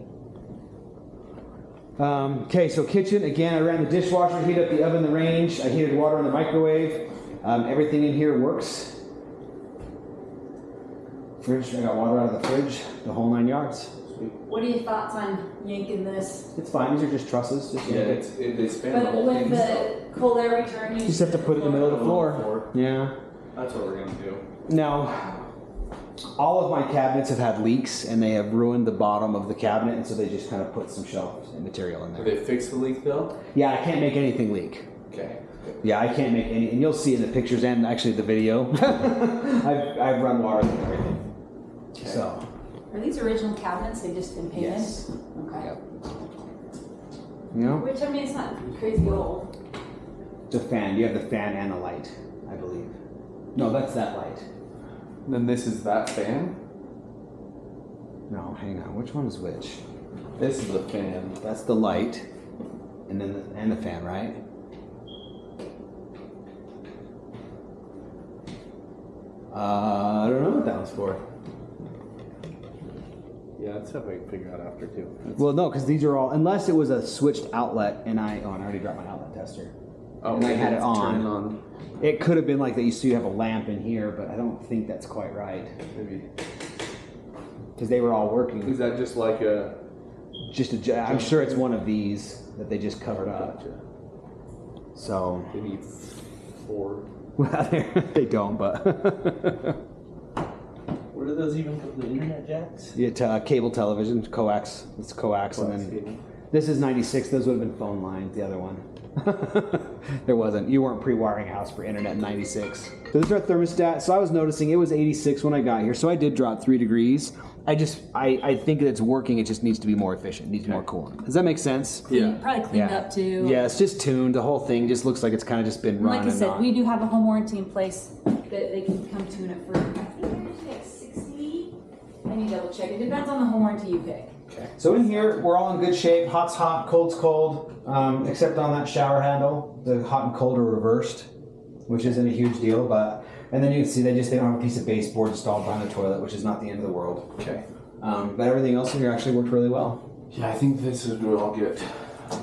Okay, so kitchen, again, I ran the dishwasher, heat up the oven, the range. I heated water in the microwave. Everything in here works. Fridge, I got water out of the fridge, the whole 9 yards. What are your thoughts on yanking this? It's fine, these are just trusses. Just yank it. They span the But whole with thing. the cold air return, You just have to put it in the middle of the floor. Yeah. That's what we're gonna do. Now, all of my cabinets have had leaks and they have ruined the bottom of the cabinet, and so they just kind of put some shelf and material in Did there. they fix the leak though? Yeah, I can't make anything leak. Okay. Yeah, I can't make any, and you'll see in the pictures and actually the video. I've run water and everything. Okay. So. Are these original cabinets? They just been painted? Yes. Okay. Yep. You know? Which, I mean, it's not crazy old. It's a fan. You have the fan and the light, I believe. No, that's that light. Then this is that fan? No, hang on. Which one is which? This is the fan. That's the light, and then the fan, right? I don't know what that was for. Yeah, that's something I can figure out after too. Well, no, because these are all, unless it was a switched outlet, and I already dropped my outlet tester. Oh, and I had it it's on. turned on. It could have been like that. You see, you have a lamp in here, but I don't think that's quite right Maybe. because they were all working. Is that just like a? I'm sure it's one of these that they just covered up. Gotcha. So, They need 4. well, they don't, but Where do those even come? The internet jacks? cable television, coax. It's coax, and then this is 96. Those would have been phone lines. The other one. There wasn't. You weren't pre-wiring a house for internet in 96. So this is our thermostat. So I was noticing it was 86 when I got here. So I did drop 3 degrees. I think that it's working. It just needs to be more efficient. It needs more coolant. Does that make sense? Yeah. Probably cleaned up too. Yeah, it's just tuned. The whole thing just looks like it's kind of just been And run. like I and said, not- we do have a home warranty in place that they can come tune it for, I think they're like 60. I need to double check. It depends on the home warranty you pick. Okay. So in here, we're all in good shape. Hot's hot, cold's cold, except on that shower handle. The hot and cold are reversed, which isn't a huge deal. But and then you can see they don't have a piece of baseboard installed behind the toilet, which is not the end of the world. Okay. But everything else in here actually worked really well. Yeah, I think this is what I'll get.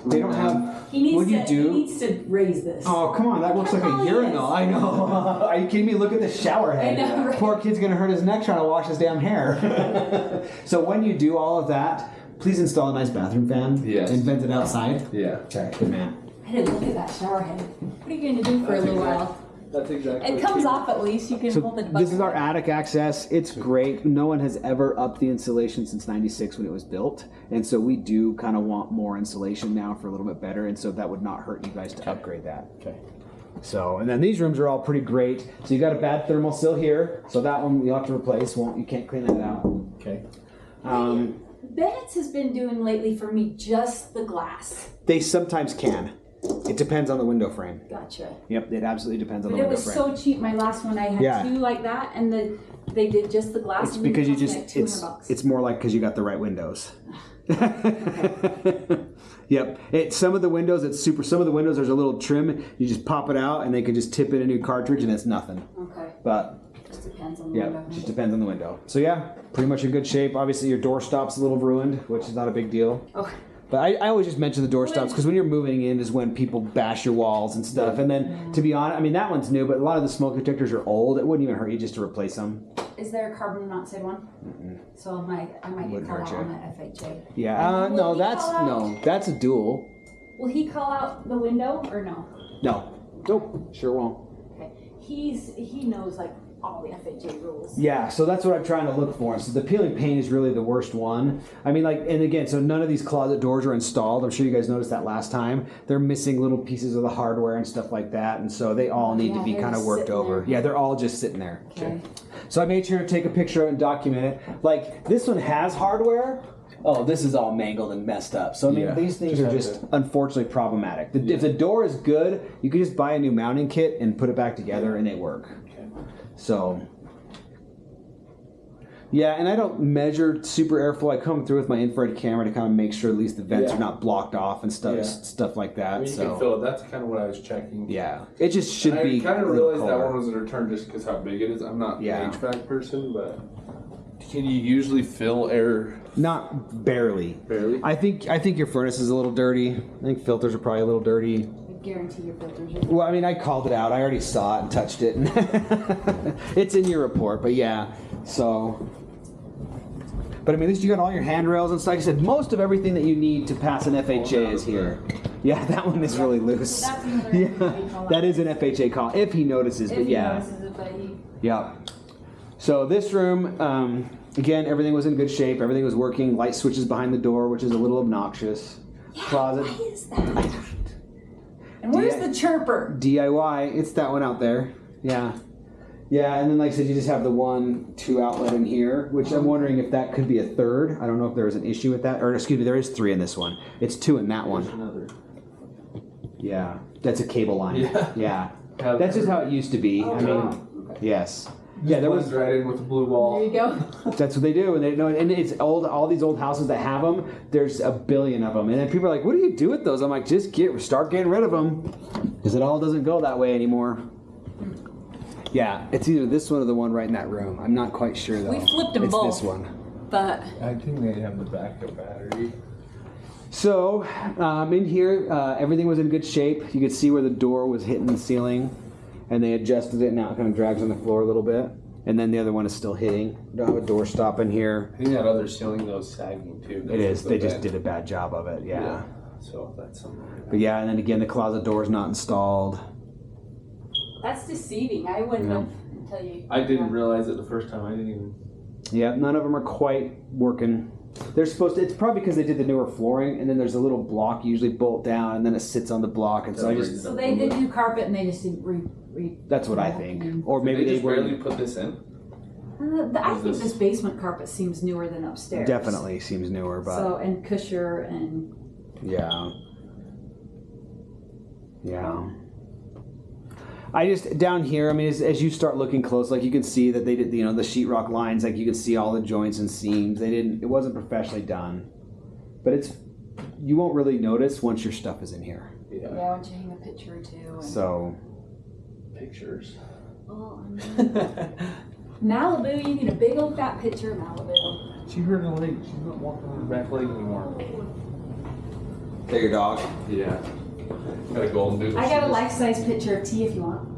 They don't have. He needs What'd you do? He needs to raise this. Oh, come on, that looks like a Probably urinal. is. I know. Are you kidding me? Look at the shower head. I know, right? Poor kid's gonna hurt his neck trying to wash his damn hair. So when you do all of that, please install a nice bathroom fan. Yes. And vent it outside. Yeah. Okay, good man. I didn't look at that shower head. What are you going to do for a little while? That's exactly. It comes off at least. You can So hold it. this is our attic access. It's great. No one has ever upped the insulation since '96 when it was built, and so we do kind of want more insulation now for a little bit better, and so that would not hurt you guys to upgrade that. Okay. So, and then these rooms are all pretty great. So you got a bad thermal sill here, so that one you'll have to replace. You can't clean that out. Okay. Bennett's has been doing lately for me just the glass. They sometimes can. It depends on the window frame. Gotcha. Yep, it absolutely depends on But the it window was frame. so cheap. My last one, I had Yeah. 2 like that, and they did just the glass. It's and they because you cost me just like $200. it's more like because you got the right windows. Yep. Some of the windows some of the windows there's a little trim. You just pop it out and they can just tip in a new cartridge and it's nothing. Okay. But Just depends on the yeah, window. just depends on the window. So yeah, pretty much in good shape. Obviously your door stop's a little ruined, which is not a big deal. Okay. But I always just mention the door stops because when you're moving in is when people bash your walls and stuff. And then, to be honest, I mean, that one's new, but a lot of the smoke detectors are old. It wouldn't even hurt you just to replace them. Is there a carbon monoxide one? So I might get Wouldn't called hurt out you. on that FHA. Yeah, Will no, he call out? that's a dual. Will he call out the window or no? No. Nope, sure won't. Okay. He knows like all the FHA rules. Yeah, so that's what I'm trying to look for. So the peeling paint is really the worst one. I mean, like, and again, so none of these closet doors are installed. I'm sure you guys noticed that last time. They're missing little pieces of the hardware and stuff like that, and so they all need to be they're kind of just worked sitting over. there. Yeah, they're all just sitting there. Okay. So I made sure to take a picture of it and document it. Like, this one has hardware. Oh, this is all mangled and messed up. So, I mean, Yeah, these things just are have just to- unfortunately problematic. If the door is good, you can just buy a new mounting kit and put it back together and they work. Okay. So, yeah, and I don't measure super airflow. I come through with my infrared camera to kind of make sure at least the vents Yeah. are not blocked off and stuff, Yeah. stuff like that. I mean, you so, can feel it. That's kind of what I was checking. yeah, it just should And be. I kind a of little realized that colder. one was a return just because how big it is. I'm not Yeah. an HVAC person, but Can you usually fill air? Not barely. Barely? I think your furnace is a little dirty. I think filters are probably a little dirty. I guarantee your filters are. Well, I mean, I called it out. I already saw it and touched it. It's in your report, but yeah. So, but I mean, at least you got all your handrails and stuff. Like I said, most of everything that you need to pass an FHA is here. Yeah, that one is really loose. That's another Yeah, FHA call. that is an FHA call if he notices. If But he yeah, notices it, but he. yeah. So this room, again, everything was in good shape. Everything was working. Light switches behind the door, which is a little obnoxious. Closet. Why is that? And where's the chirper? DIY. It's that one out there. Yeah. Yeah, and then like I said, you just have the 1-2 outlet in here, which I'm wondering if that could be a third. I don't know if there was an issue with that. Or excuse me, there is 3 in this one. It's 2 in that one. There's another. Yeah. That's a cable line. Yeah. Yeah. That's just how it used to be. I mean, yes. Yeah, there was. Blends right in with the blue wall. There you go. That's what they do, and they know. And it's old. All these old houses that have them, there's a billion of them. And then people are like, "What do you do with those?" I'm like, "Just start getting rid of them, because it all doesn't go that way anymore." Yeah, it's either this one or the one right in that room. I'm not quite sure though. We flipped them it's both. This one. But I think they have the backup battery. So in here, everything was in good shape. You could see where the door was hitting the ceiling, and they adjusted it. Now it kind of drags on the floor a little bit. And then the other one is still hitting. We don't have a door stop in here. I think that other ceiling though is sagging too. It is. They just did a bad job of it. Yeah. So that's something. But yeah, and then again, the closet door is not installed. that's deceiving. I wouldn't have until you. I didn't realize it the first time. I didn't even. Yeah, none of them are quite working. They're supposed to. It's probably because they did the newer flooring, and then there's a little block you usually bolt down, and then it sits on the block, and so I just. So they did do carpet, and they just didn't re. That's what I think. Or maybe Maybe they just were. barely put this in. I think this basement carpet seems newer than upstairs. Definitely seems newer, but So and Cushier and. yeah. Yeah. I just down here. I mean, as you start looking close, like you can see that they did. You know, the sheetrock lines. Like you can see all the joints and seams. They didn't. It wasn't professionally done, but it's. You won't really notice once your stuff is in here. Yeah, once you hang a picture or two. And, So. Pictures. well, I mean, Malibu, you need a big old fat picture of Malibu. She hurt her leg. She's not walking on her back leg anymore. Is that your dog? Yeah. Got a golden doodle. I got a life-size picture of T if you want.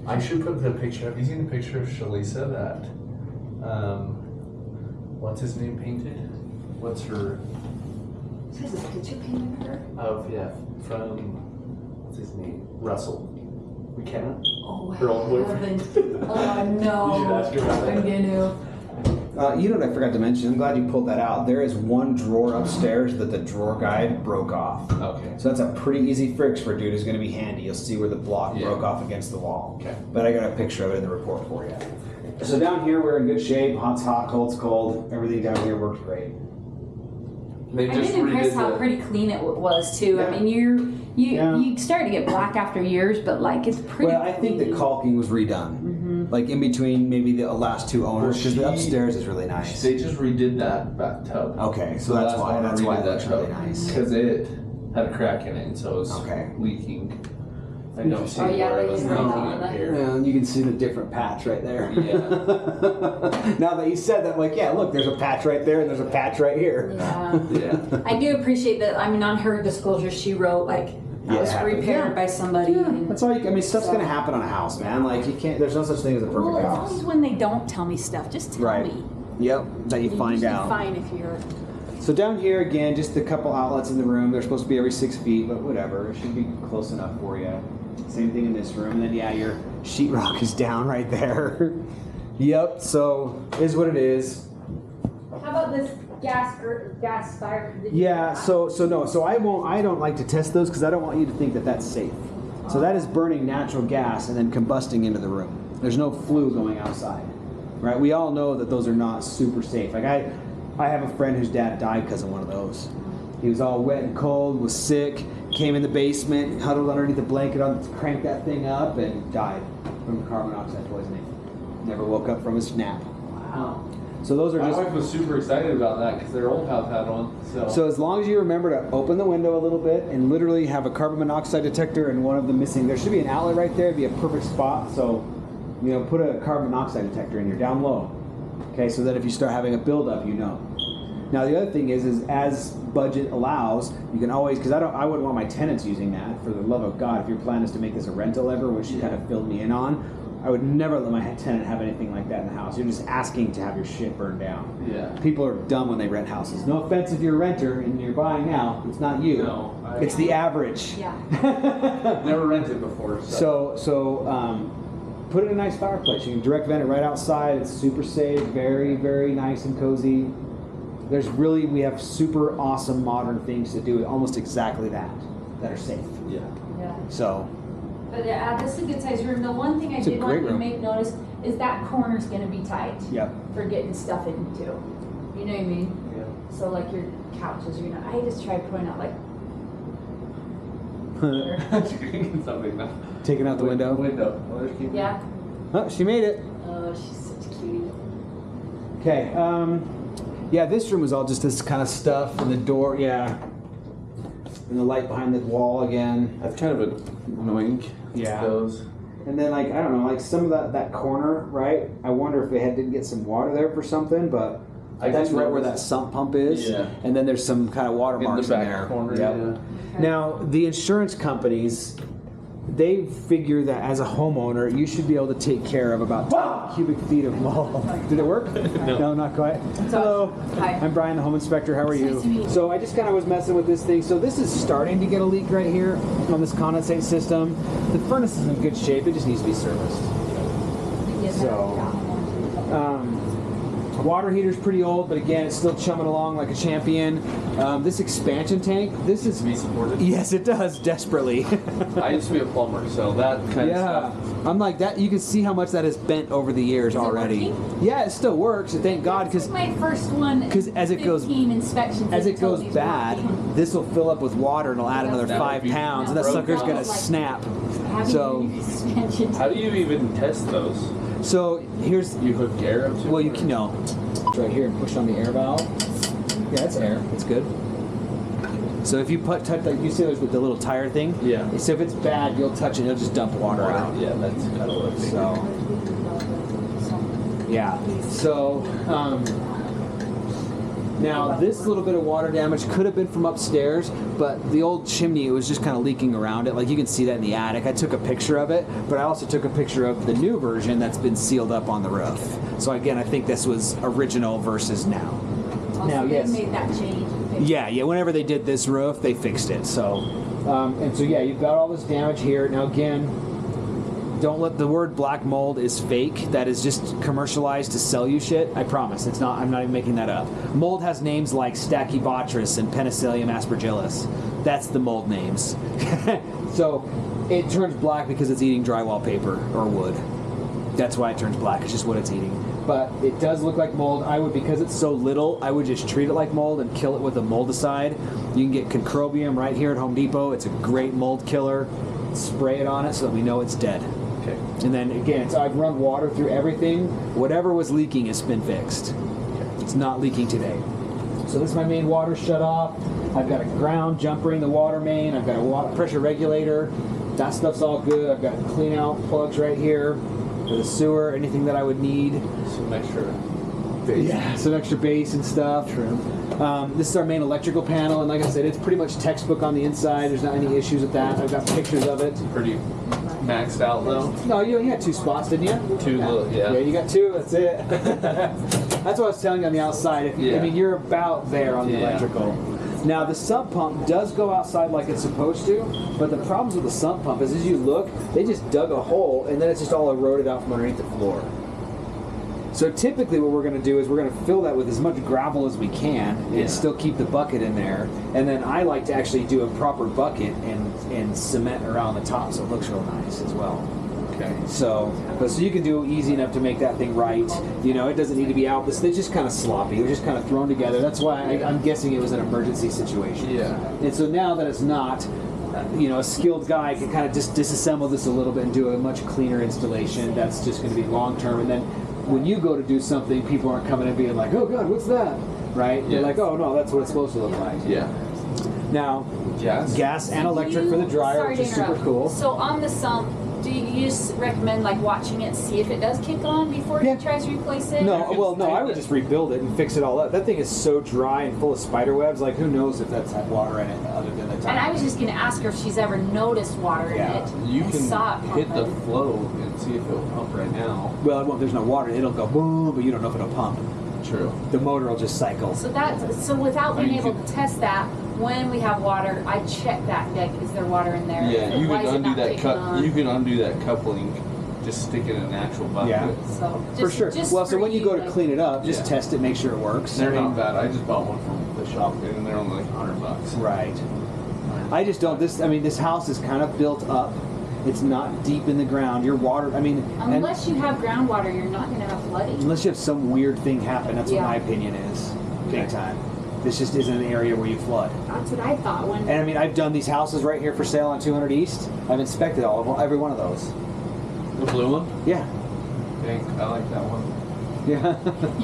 I should put the picture. Have you seen the picture of Shalisa that? What's his name painted? What's her? Has a picture painted of her? From what's his name? Russell. We can't. Oh, Her old boyfriend. heaven. Oh no. You should ask her about that. I'm gonna. You know what I forgot to mention? I'm glad you pulled that out. There is one drawer upstairs that the drawer guide broke off. Okay. So that's a pretty easy fix for a dude who's going to be handy. You'll see where the block Yeah. broke off against the wall. Okay. But I got a picture of it in the report for you. So down here we're in good shape. Hot's hot, cold's cold. Everything down here works great. They I've just been impressed redid how the. pretty clean it was too. Yeah. I mean, you Yeah. you start to get black after years, but like it's pretty. Well, I think the clean. caulking was redone. Like in between maybe the last two owners, because the upstairs is really nice. They just redid that bathtub. Okay, so that's why. That's why it looks really nice. Because it had a crack in it, and so it was Okay. leaking. I don't see Oh, yeah, where they it was didn't leaking know up that. here. Yeah, and you can see the different patch right there. Yeah. Now that you said that, I'm like, yeah, look, there's a patch right there, and there's a patch right here. Yeah. Yeah. I do appreciate that. I mean, on her disclosure, she wrote like that Yeah, was it happened. repaired by somebody. and- That's all. I mean, stuff's gonna happen on a house, man. Like you can't. There's no such thing as a perfect Well, as long house. as when they don't tell me stuff, just tell Right. me. Yep. That you You're find usually out. Fine if you're. So down here again, just a couple outlets in the room. They're supposed to be every 6 feet, but whatever. It should be close enough for you. Same thing in this room. And then yeah, your sheetrock is down right there. Yep. So is what it is. How about this gas fire? Did you Yeah. do that? So I won't. I don't like to test those because I don't want you to think that that's safe. So that is burning natural gas and then combusting into the room. There's no flue going outside, right? We all know that those are not super safe. Like I have a friend whose dad died because of one of those. He was all wet and cold, was sick, came in the basement, huddled underneath a blanket, cranked that thing up, and died from carbon monoxide poisoning. Never woke up from his nap. Wow. So those are My just. wife was super excited about that because their old house had one. So as long as you remember to open the window a little bit and literally have a carbon monoxide detector and one of them missing, there should be an outlet right there. It'd be a perfect spot. So, put a carbon monoxide detector in here down low. Okay, so that if you start having a buildup, you know. Now the other thing is as budget allows, you can always, because I wouldn't want my tenants using that. For the love of God, if your plan is to make this a rental ever, which you kind of filled me in on, I would never let my tenant have anything like that in the house. You're just asking to have your shit burned down. Yeah. People are dumb when they rent houses. No offense if you're a renter and you're buying now, it's not you. No, it's the average. Yeah. Never rented before. So put in a nice fireplace. You can direct vent it right outside. It's super safe, very, very nice and cozy. We have super awesome modern things to do almost exactly that are safe. Yeah. Yeah. So. But this is a good sized room. The one thing I It's a did want great you to room. make notice is that corner's going to be tight. Yep. For getting stuff into. You know what I mean? Yeah. So like your couches, I just try putting out like. Something now. Taking out the window. Yeah. Oh, she made it. Oh, she's such a cutie. Okay. Yeah, this room was all just this kind of stuff, and the door, yeah, and the light behind the wall again. That's kind of annoying. Yeah. Those. And then, like, I don't know, like some of that corner, right? I wonder if they didn't get some water there for something, but that's right where that sump pump is. Yeah. And then there's some kind of water marks in the back there. corner. Yep. Yeah. Now, the insurance companies, they figure that as a homeowner, you should be able to take care of about 10 cubic feet of mold. Did it work? No, not quite. Hello. Hi. I'm Brian, the home inspector. How are you? Nice to meet you. So I just kind of was messing with this thing. So this is starting to get a leak right here on this condensate system. The furnace is in good shape. It just needs to be serviced. Water heater's pretty old, but again, it's still chumming along like a champion. This expansion tank, this is... To be supported. Yes, it does, desperately. I used to be a plumber, so that kind of stuff. I'm like that. You can see how much that has bent over the years already. Yeah, it still works. Thank God, because my first one. Because as it goes, inspections, as it goes bad, this will fill up with water and it'll add another That would 5 be pounds, and that sucker's gonna snap. So, How do you even test those? so here's. You hook air up to? Well, you can know. It's right here and push on the air valve. Yeah, it's air. It's good. So if you touch, like you see, there's the little tire thing. Yeah. So if it's bad, you'll touch it. It'll just dump water out. Yeah, that's kind of what I figured. So. Yeah. So, now this little bit of water damage could have been from upstairs, but the old chimney, it was just kind of leaking around it. Like you can see that in the attic. I took a picture of it, but I also took a picture of the new version that's been sealed up on the roof. So again, I think this was original versus now. Now, yes. They made that change. Yeah, whenever they did this roof, they fixed it. So, and so yeah, you've got all this damage here. Now again, don't let the word black mold is fake. That is just commercialized to sell you shit. I promise. It's not. I'm not even making that up. Mold has names like Stachybotrys and Penicillium aspergillus. That's the mold names. So it turns black because it's eating drywall paper or wood. That's why it turns black. It's just what it's eating. But it does look like mold. I would, because it's so little, I would just treat it like mold and kill it with a moldicide. You can get concrobium right here at Home Depot. It's a great mold killer. Spray it on it so that we know it's dead. Okay. And then again, I've run water through everything. Whatever was leaking has been fixed. It's not leaking today. So this is my main water shut off. I've got a ground jumper in the water main. I've got a water pressure regulator. That stuff's all good. I've got clean out plugs right here for the sewer, anything that I would need. Some extra base. Yeah, some extra base and stuff. This is our main electrical panel, and like I said, it's pretty much textbook on the inside. There's not any issues with that. I've got pictures of it. Pretty maxed out though. No, you had 2 spots, didn't you? 2 little, yeah. Yeah, you got 2. That's it. That's what I was telling you on the outside. I mean, you're about there on the electrical. Now, the sump pump does go outside like it's supposed to, but the problems with the sump pump is, as you look, they just dug a hole, and then it's just all eroded out from underneath the floor. So typically what we're going to do is we're going to fill that with as much gravel as we can and still keep the bucket in there. And then I like to actually do a proper bucket and cement around the top so it looks real nice as well. Okay. So you can do it easy enough to make that thing right. You know, it doesn't need to be out. It's just kind of sloppy. It was just kind of thrown together. That's why I'm guessing it was an emergency situation. Yeah. And so now that it's not, you know, a skilled guy can kind of just disassemble this a little bit and do a much cleaner installation. That's just going to be long term. And then when you go to do something, people aren't coming and being like, "Oh God, what's that?" Right? Yeah. They're like, "Oh no, that's what it's supposed to look like." Yeah. Now, Gas and electric for the dryer, which is super cool. So on the sump, Do you just recommend like watching it, see if it does kick on before Yeah. he tries to replace it? No, well, no, I would just rebuild it and fix it all up. That thing is so dry and full of spider webs. Like, who knows if that's had water in it other than the time. And I was just gonna ask her if she's ever noticed water Yeah. in it. You and can saw it hit the pumping. flow and see if it'll pump right now. Well, it won't, there's no water. It'll go boom, but you don't know if it'll pump. True. The motor will just cycle. So without being You able could- to test that, when we have water, I check that deck. Is there water in there? Yeah, you Why can is it undo not that kicking on? You can undo that coupling. Just stick it in a natural bucket. Yeah. So For just, sure. Just Well, so for when you go to like- clean it up, just Yeah. test it, make sure it works. They're I mean, not bad. I just bought one from the shop and they're only like $100. Right. I just don't. This house is kind of built up. It's not deep in the ground. Your water. I mean, and Unless you have groundwater, you're not gonna have flooding. unless you have some weird thing happen, that's what Yeah. my opinion is. Big time. This just isn't an area where you flood. That's what I thought when. And I mean, I've done these houses right here for sale on 200 East. I've inspected all of them, every one of those. The blue one? Yeah. Pink. I like that one. Yeah.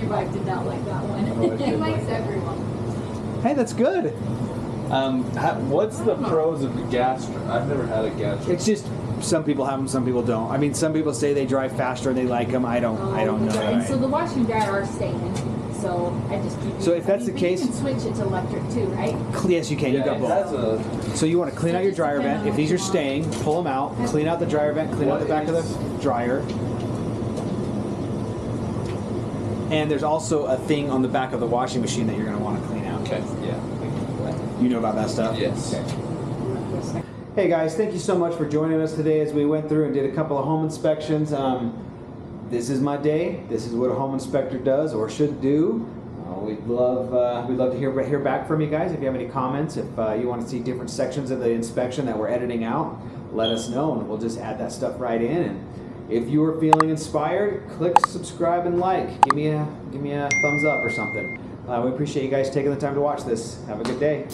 Your wife did not like that one. Oh, I did It likes like that. everyone. Hey, that's good. What's the pros of the gas? I've never had a gas. It's just some people have them, some people don't. I mean, some people say they drive faster and they like them. I don't know. And so the washer and dryer are staying. So I just keep. So if that's the but case- you can switch it to electric too, right? Yes, you can. You got it both. has a. So you want to clean So out your just dryer depend vent. on If what these you are want. staying, pull them out, clean out the dryer vent, clean out the back of the dryer. And there's also a thing on the back of the washing machine that you're going to want to clean out. Okay. Yeah. You know about that stuff? Yes. Okay. Hey guys, thank you so much for joining us today as we went through and did a couple of home inspections. This is my day. This is what a home inspector does or should do. We'd love to hear back from you guys. If you have any comments, if you want to see different sections of the inspection that we're editing out, let us know and we'll just add that stuff right in. And if you are feeling inspired, click subscribe and like. Give me a thumbs up or something. We appreciate you guys taking the time to watch this. Have a good day.